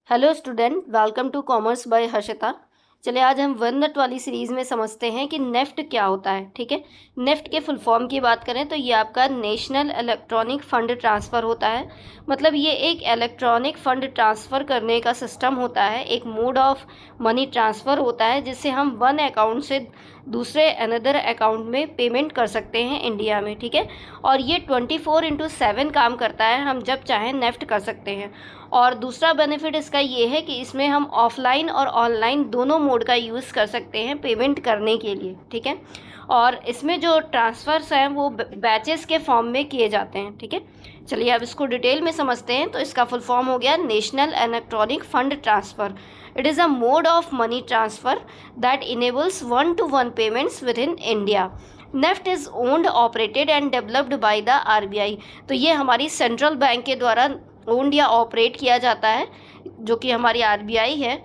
Hello student, welcome to commerce by Harshita. चलिए आज हम 1 मिनट वाली सीरीज़ में समझते हैं कि नेफ्ट क्या होता है। ठीक है, नेफ्ट के फुल फॉर्म की बात करें तो ये आपका नेशनल इलेक्ट्रॉनिक फ़ंड ट्रांसफ़र होता है। मतलब ये एक इलेक्ट्रॉनिक फ़ंड ट्रांसफ़र करने का सिस्टम होता है, एक मोड ऑफ मनी ट्रांसफ़र होता है जिससे हम वन अकाउंट से दूसरे अनदर अकाउंट में पेमेंट कर सकते हैं इंडिया में। ठीक है, और ये 24/7 काम करता है, हम जब चाहें नेफ्ट कर सकते हैं। और दूसरा बेनिफिट इसका ये है कि इसमें हम ऑफलाइन और ऑनलाइन दोनों मोड का यूज़ कर सकते हैं पेमेंट करने के लिए। ठीक है, और इसमें जो ट्रांसफ़र्स हैं वो बैचेस के फॉर्म में किए जाते हैं। ठीक है, चलिए अब इसको डिटेल में समझते हैं। तो इसका फुल फॉर्म हो गया national electronic fund transfer. It is a mode of money transfer that enables 1-to-1 payments with in India. NEFT is owned, operated and developed by the RBI. तो ये हमारी सेंट्रल बैंक के द्वारा owned या operate किया जाता है, जो कि हमारी आरबीआई है।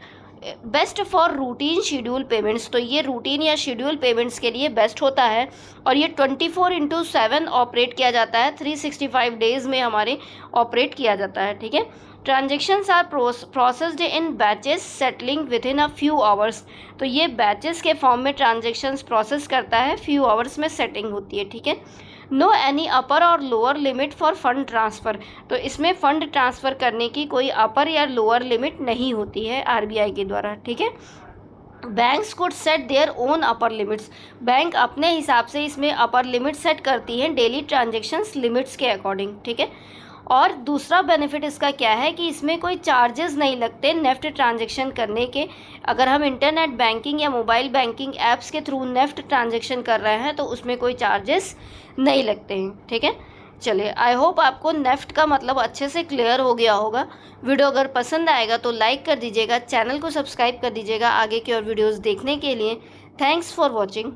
Best for routine schedule payments, तो ये रूटीन या शेड्यूल पेमेंट्स के लिए बेस्ट होता है। और ये 24/7 ऑपरेट किया जाता है, 365 डेज़ में हमारे ऑपरेट किया जाता है। ठीक है, transactions are processed in batches settling within a few hours. तो ये बैचेस के फॉर्म में ट्रांजेक्शन्स प्रोसेस करता है, फ्यू आवर्स में सेटिंग होती है। ठीक है, नो एनी अपर और lower limit for fund transfer. तो इसमें फ़ंड ट्रांसफ़र करने की कोई अपर या लोअर लिमिट नहीं होती है आरबीआई के द्वारा। ठीक है, banks could set their own upper limits. Bank अपने हिसाब से इसमें अपर लिमिट सेट करती हैं डेली ट्रांजेक्शन्स लिमिट्स के अकॉर्डिंग। ठीक है, और दूसरा बेनिफिट इसका क्या है कि इसमें कोई चार्जेस नहीं लगते नेफ्ट ट्रांजैक्शन करने के। अगर हम इंटरनेट बैंकिंग या मोबाइल बैंकिंग ऐप्स के थ्रू नेफ्ट ट्रांजैक्शन कर रहे हैं तो उसमें कोई चार्जेस नहीं लगते हैं। ठीक है, चलिए आई होप आपको नेफ्ट का मतलब अच्छे से क्लियर हो गया होगा। वीडियो अगर पसंद आएगा तो लाइक कर दीजिएगा, चैनल को सब्सक्राइब कर दीजिएगा आगे की और वीडियोज़ देखने के लिए। Thanks for watching.